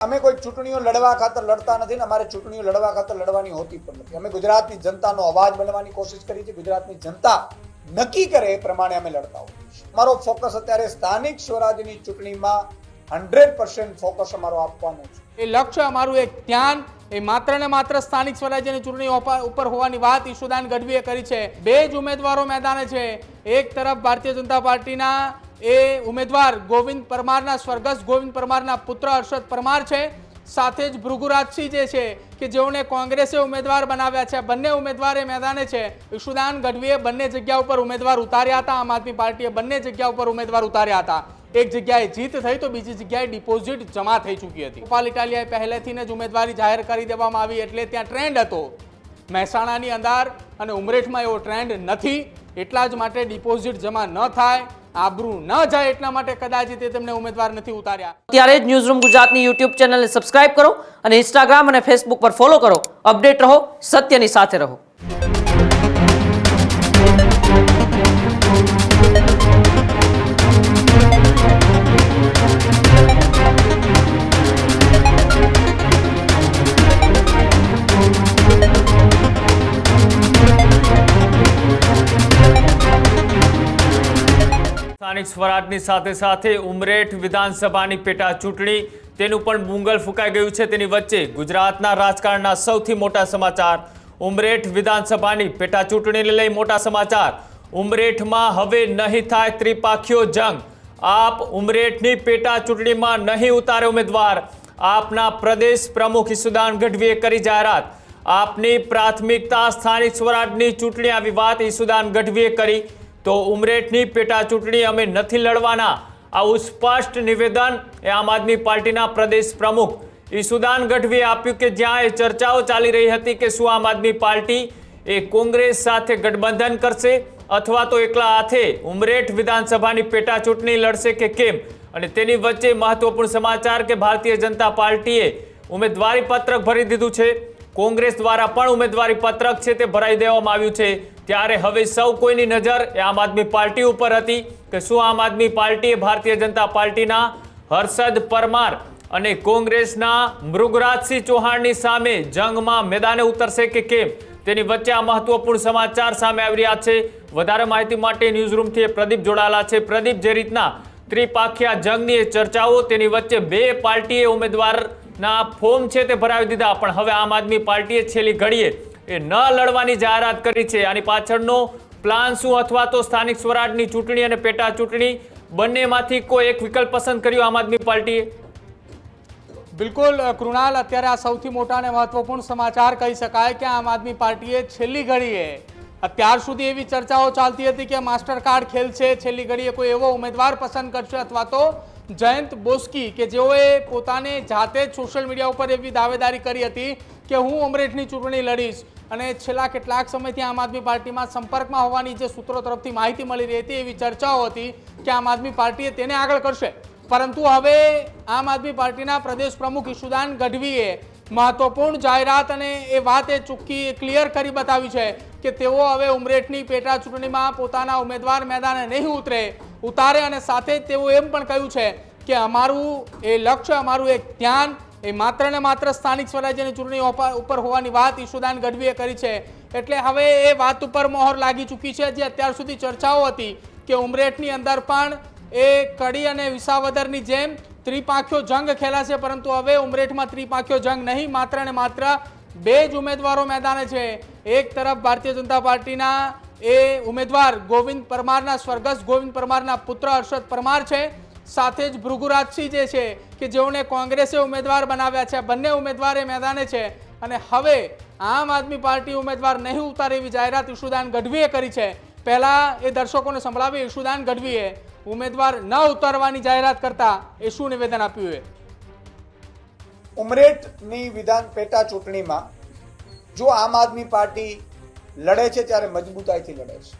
અમે કોઈ ચૂંટણીઓ લડવા ખાતર લડતા નથી ને અમારે ચૂંટણીઓ લડવા ખાતર લડવાની હોતી પણ નથી। અમે ગુજરાતની જનતાનો અવાજ બનવાની કોશિશ કરી છે। ગુજરાતની જનતા નક્કી કરે એ પ્રમાણે અમે લડતા હોઈએ છીએ। અમારો ફોકસ અત્યારે સ્થાનિક સ્વરાજ્યની ચૂંટણીમાં 100% ફોકસ અમારો આપવાનો છે। એ લક્ષ્ય અમારું એક ધ્યાન એ માત્ર ને માત્ર સ્થાનિક સ્વરાજ્યની ચૂંટણી ઉપર હોવાની વાત ઈશુદાન ગઢવીએ કરી છે। બે જ ઉમેદવારો મેદાને છે। એક તરફ ભારતીય જનતા પાર્ટીના એ ઉમેદવાર ગોવિંદ પરમારના સ્વર્ગસ્થ ગોવિંદ પરમારના પુત્ર હર્ષદ પરમાર છે, સાથે જ ભૃગુરાજસિંહ જે છે કે જેઓને કોંગ્રેસે ઉમેદવાર બનાવ્યા છે। બંને ઉમેદવાર એ મેદાને છે। ઈશુદાન ગઢવીએ બંને જગ્યા ઉપર ઉમેદવાર ઉતાર્યા હતા। આમ આદમી પાર્ટીએ બંને જગ્યા ઉપર ઉમેદવાર ઉતાર્યા હતા। એક જગ્યાએ જીત થઈ તો બીજી જગ્યાએ ડિપોઝિટ જમા થઈ ચૂકી હતી। ગોપાલ ઇટાલિયાએ પહેલેથી જ ઉમેદવારી જાહેર કરી દેવામાં આવી એટલે ત્યાં ટ્રેન્ડ હતો। મહેસાણાની અંદર અને ઉમરેઠમાં એવો ટ્રેન્ડ નથી, એટલા જ માટે ડિપોઝિટ જમા ન થાય, આબરૂ ન જાય એટલા માટે કદાચ તેમને ઉમેદવાર નથી ઉતાર્યા। ત્યારે જ ન્યૂઝરૂમ ગુજરાતની યુટ્યુબ ચેનલને સબસ્ક્રાઇબ કરો અને ઇન્સ્ટાગ્રામ અને ફેસબુક પર ફોલો કરો। અપડેટ રહો, સત્યની સાથે રહો। સ્થાનિક સ્વરાજની સાથે સાથે ઉમરેઠ વિધાનસભાની પેટા ચૂંટણી તેનું પણ મુંગલ ફૂંકાઈ ગયું છે। તેની વચ્ચે ગુજરાતના રાજકારણના સૌથી મોટા સમાચાર, ઉમરેઠ વિધાનસભાની પેટા ચૂંટણીને લઈ મોટા સમાચાર। ઉમરેઠમાં હવે નહીં થાય ત્રિપાખીયો જંગ। આપ ઉમરેઠની પેટા ચૂંટણીમાં નહીં ઉતારે ઉમેદવાર। આપના પ્રદેશ પ્રમુખ ઈશુદાન ગઢવીએ કરી જાહેરાત। આપની પ્રાથમિકતા સ્થાનિક સ્વરાજની ચૂંટણી, આવી વાત ઈશુદાન ગઢવીએ કરી। તો ઉમરેઠની પેટા ચૂંટણી અમે નથી લડવાના, આવું સ્પષ્ટ નિવેદન એ આમ આદમી પાર્ટીના પ્રદેશ પ્રમુખ ઈશુદાન ગઢવીએ આપ્યું કે જ્યાં એ ચર્ચાઓ ચાલી રહી હતી કે શું આમ આદમી પાર્ટી એ કોંગ્રેસ સાથે ગઠબંધન કરશે અથવા તો એકલા હાથે ઉમરેઠ વિધાનસભાની પેટા ચૂંટણી લડશે કે કેમ। અને તેની વચ્ચે મહત્વપૂર્ણ સમાચાર કે ભારતીય જનતા પાર્ટીએ ઉમેદવારી પત્રક ભરી દીધું છે। કોંગ્રેસ દ્વારા પણ ઉમેદવારી પત્રક છે તે ભરાઈ દેવામાં આવ્યું છે। ત્યારે હવે સૌ કોઈની નજર એ આમ આદમી પાર્ટી ઉપર હતી કે શું આમ આદમી પાર્ટીએ ભારતીય જનતા પાર્ટીના હર્ષદ પરમાર અને કોંગ્રેસના ભૃગુરાજસિંહ ચૌહાણની સામે જંગમાં મેદાને ઉતરશે કે કેમ। તેની વચ્ચે આ મહત્વપૂર્ણ સમાચાર સામે આવી રહ્યા છે। વધારે માહિતી માટે ન્યૂઝરૂમથી પ્રદીપ જોડાયેલા છે। પ્રદીપ, જે રીતના ત્રિપાખીયા જંગની એ ચર્ચાઓ, તેની વચ્ચે બે પાર્ટીએ ઉમેદવારના ફોર્મ છે તે ભરાવી દીધા, પણ હવે આમ આદમી પાર્ટીએ છેલ્લી ઘડીએ એ ન લડવાની જાહેરાત કરી છે। આની પાછળનો પ્લાન શું, અથવા તો સ્થાનિક સ્વરાજની ચૂંટણી અને પેટા ચૂંટણી બંનેમાંથી કોઈ એક વિકલ્પ પસંદ કર્યો આમ આદમી પાર્ટીએ? બિલકુલ કૃણાલ, અત્યારે આ સૌથી મોટા અને મહત્વપૂર્ણ સમાચાર કહી શકાય કે આમ આદમી પાર્ટીએ છેલ્લી ઘડીએ, અત્યાર સુધી એવી ચર્ચાઓ ચાલતી હતી કે માસ્ટર કાર્ડ ખેલશે, છેલ્લી ઘડીએ કોઈ એવો ઉમેદવાર પસંદ કરશે અથવા તો જયંત બોસ્કી કે જેઓએ પોતાને જાતે જ સોશિયલ મીડિયા ઉપર એવી દાવેદારી કરી હતી કે હું ઉમરેઠની ચૂંટણી લડીશ, અને છેલ્લા કેટલાક સમયથી આમ આદમી પાર્ટીમાં સંપર્કમાં હોવાની જે સૂત્રો તરફથી માહિતી મળી રહી હતી એવી ચર્ચાઓ હતી કે આમ આદમી પાર્ટીએ તેને આગળ કરશે। પરંતુ હવે આમ આદમી પાર્ટીના પ્રદેશ પ્રમુખ ઈશુદાન ગઢવીએ મહત્વપૂર્ણ જાહેરાત અને એ વાત એ ચોખ્ખી ક્લિયર કરી બતાવી છે કે તેઓ હવે ઉમરેઠની પેટા ચૂંટણીમાં પોતાના ઉમેદવાર મેદાને નહીં ઉતારે, અને સાથે જ તેઓ એમ પણ કહ્યું છે કે અમારું એ લક્ષ્ય, અમારું એક ધ્યાન એ માત્ર ને માત્ર સ્થાનિક સ્વરાજ્યની ચૂંટણી ઉપર હોવાની વાત ઈશુદાન ગઢવીએ કરી છે। એટલે હવે એ વાત ઉપર મોહર લાગી ચૂકી છે। જે અત્યાર સુધી ચર્ચાઓ હતી કે ઉમરેઠની અંદર પણ એ કડી અને વિસાવદરની જેમ ત્રિપાખીયો જંગ ખેલાશે, પરંતુ હવે ઉમરેઠમાં ત્રિપાખીયો જંગ નહીં, માત્ર ને માત્ર બે જ ઉમેદવારો મેદાને છે। એક તરફ ભારતીય જનતા પાર્ટીના એ ઉમેદવાર ગોવિંદ પરમારના સ્વર્ગસ્થ ગોવિંદ પરમારના પુત્ર હર્ષદ પરમાર છે, સાથે જ ભૃગુરાજસિંહ જે છે કે જેઓને કોંગ્રેસે ઉમેદવાર બનાવ્યા છે। બંને ઉમેદવાર એ મેદાને છે અને હવે આમ આદમી પાર્ટી ઉમેદવાર નહીં ઉતારે એવી જાહેરાત ઈશુદાન ગઢવીએ કરી છે। પહેલા એ દર્શકોને સંભળાવી ઈશુદાન ગઢવીએ ઉમેદવાર ન ઉતારવાની જાહેરાત કરતા એ શું નિવેદન આપ્યું છે। ઉમરેઠની વિધાન પેટા ચૂંટણીમાં જો આમ આદમી પાર્ટી લડે છે ત્યારે મજબૂતાઈથી લડે છે।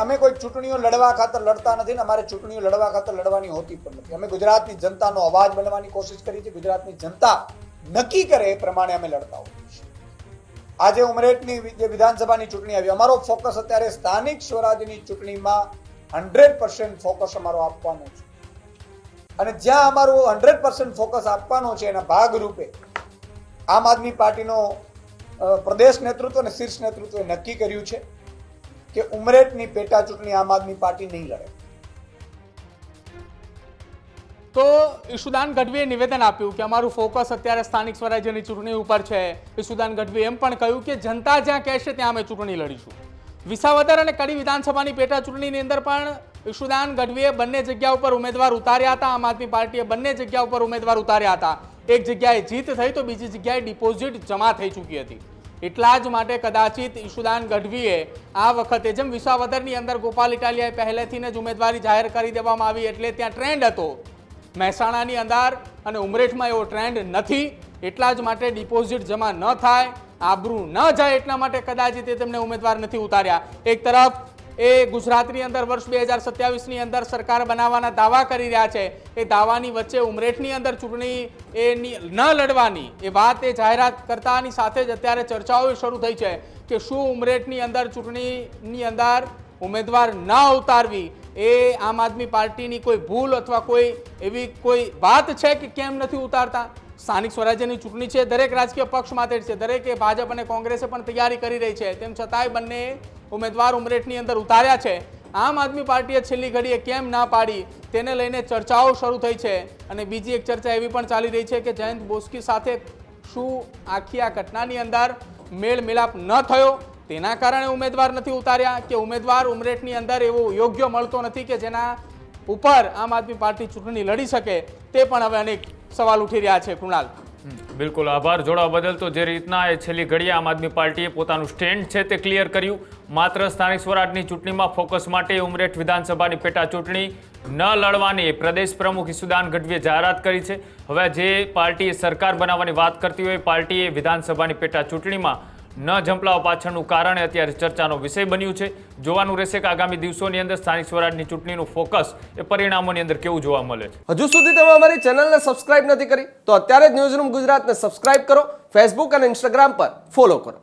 અમે કોઈ ચૂંટણીઓ લડવા ખાતર લડતા નથી ને અમારે ચૂંટણીઓ લડવા ખાતર લડવાની હોતી પણ નથી। અમે ગુજરાતની જનતાનો અવાજ બનવાની કોશિશ કરી છે। ગુજરાતની જનતા નક્કી કરે એ પ્રમાણે અમે લડતા હોઈએ છીએ। આજે ઉમરેઠની જે વિધાનસભાની ચૂંટણી આવી, અમારો ફોકસ અત્યારે સ્થાનિક સ્વરાજ્યની ચૂંટણીમાં 100% ફોકસ અમારો આપવાનો છે। અને જ્યાં અમારું 100% ફોકસ આપવાનો છે એના ભાગરૂપે આમ આદમી પાર્ટીનો પ્રદેશ નેતૃત્વ અને શીર્ષ નેતૃત્વએ નક્કી કર્યું છે કે ઉમરેઠની પેટા ચૂંટણી આમ આદમી પાર્ટી નહીં લડે. તો ઈશુદાન ગઢવીએ નિવેદન આપ્યું કે અમારું ફોકસ અત્યારે સ્થાનિક સ્વરાજ્યની ચૂંટણી ઉપર છે. ઈશુદાન ગઢવીએ એમ પણ કહ્યું કે જનતા જ્યાં કહેશે ત્યાં અમે ચૂંટણી લડીશું. વિસાવદર અને કડી વિધાનસભાની પેટા ચૂંટણીની અંદર પણ ઈશુદાન ગઢવીએ બંને જગ્યા ઉપર ઉમેદવાર ઉતાર્યા હતા. આમ આદમી પાર્ટીએ બંને જગ્યા ઉપર ઉમેદવાર ઉતાર્યા હતા. એક જગ્યાએ જીત થઈ તો બીજી જગ્યાએ ડિપોઝિટ જમા થઈ ચૂકી હતી. એટલા જ માટે કદાચિત ઈશુદાન ગઢવીએ આ વખતે જેમ વિસાવદરની અંદર ગોપાલ ઇટાલિયાએ પહેલેથી જ ઉમેદવારી જાહેર કરી દેવામાં આવી એટલે ત્યાં ટ્રેન્ડ હતો, મહેસાણાની અંદર અને ઉમરેઠમાં એવો ટ્રેન્ડ નથી. એટલા જ માટે ડિપોઝિટ જમા ન થાય, આબરૂ ન જાય એટલા માટે કદાચિત તેમને ઉમેદવાર નથી ઉતાર્યા. એક તરફ એ ગુજરાતની અંદર વર્ષ 2027ની અંદર સરકાર બનાવવાના દાવા કરી રહ્યા છે. એ દાવાની વચ્ચે ઉમરેઠની અંદર ચૂંટણી ન લડવાની એ વાત એ જાહેરાત કરતાની સાથે જ અત્યારે ચર્ચાઓ શરૂ થઈ છે કે શું ઉમરેઠની અંદર ચૂંટણીની અંદર ઉમેદવાર ન ઉતારવી એ આમ આદમી પાર્ટીની કોઈ ભૂલ અથવા કોઈ એવી કોઈ વાત છે કે કેમ નથી ઉતારતા. સ્થાનિક સ્વરાજ્યની ચૂંટણી છે, દરેક રાજકીય પક્ષ માટે છે, દરેકે ભાજપ અને કોંગ્રેસે પણ તૈયારી કરી રહી છે. તેમ છતાંય બંને ઉમેદવાર ઉમરેઠની અંદર ઉતાર્યા છે. આમ આદમી પાર્ટીએ છેલ્લી ઘડીએ કેમ ના પાડી તેને લઈને ચર્ચાઓ શરૂ થઈ છે. અને બીજી એક ચર્ચા એવી પણ ચાલી રહી છે કે જયંત બોસ્કી સાથે શું આખી આ ઘટનાની અંદર મેળ મિલાપ ન થયો તેના કારણે ઉમેદવાર નથી ઉતાર્યા કે ઉમેદવાર ઉમરેઠની અંદર એવો યોગ્ય મળતો નથી કે જેના ઉપર આમ આદમી પાર્ટી ચૂંટણી લડી શકે. તે પણ હવે અનેક સવાલ ઉઠી રહ્યા છે. કૃણાલ, બિલકુલ આભાર જોડાવા બદલ. તો જે રીતના એ છેલ્લી ઘડીએ આમ આદમી પાર્ટીએ પોતાનું સ્ટેન્ડ છે તે ક્લિયર કર્યું. માત્ર સ્થાનિક સ્વરાજની ચૂંટણીમાં ફોકસ માટે ઉમરેઠ વિધાનસભાની પેટા ચૂંટણી ન લડવાની પ્રદેશ પ્રમુખ ઈશુદાન ગઢવીએ જાહેરાત કરી છે. હવે જે પાર્ટીએ સરકાર બનાવવાની વાત કરતી હોય પાર્ટીએ વિધાનસભાની પેટા ચૂંટણીમાં ન ઝંપલાવા પાછળનું કારણ અત્યારે ચર્ચાનો વિષય બન્યું છે. જોવાનું રહેશે કે આગામી દિવસોની અંદર સ્થાનિક સ્વરાજની ચૂંટણીનું ફોકસ એ પરિણામોની અંદર કેવું જોવા મળે છે. હજુ સુધી તમે અમારી ચેનલને સબસ્ક્રાઇબ નથી કરી તો અત્યારે જ ન્યૂઝરૂમ ગુજરાતને સબસ્ક્રાઇબ કરો, ફેસબુક અને ઇન્સ્ટાગ્રામ પર ફોલો કરો.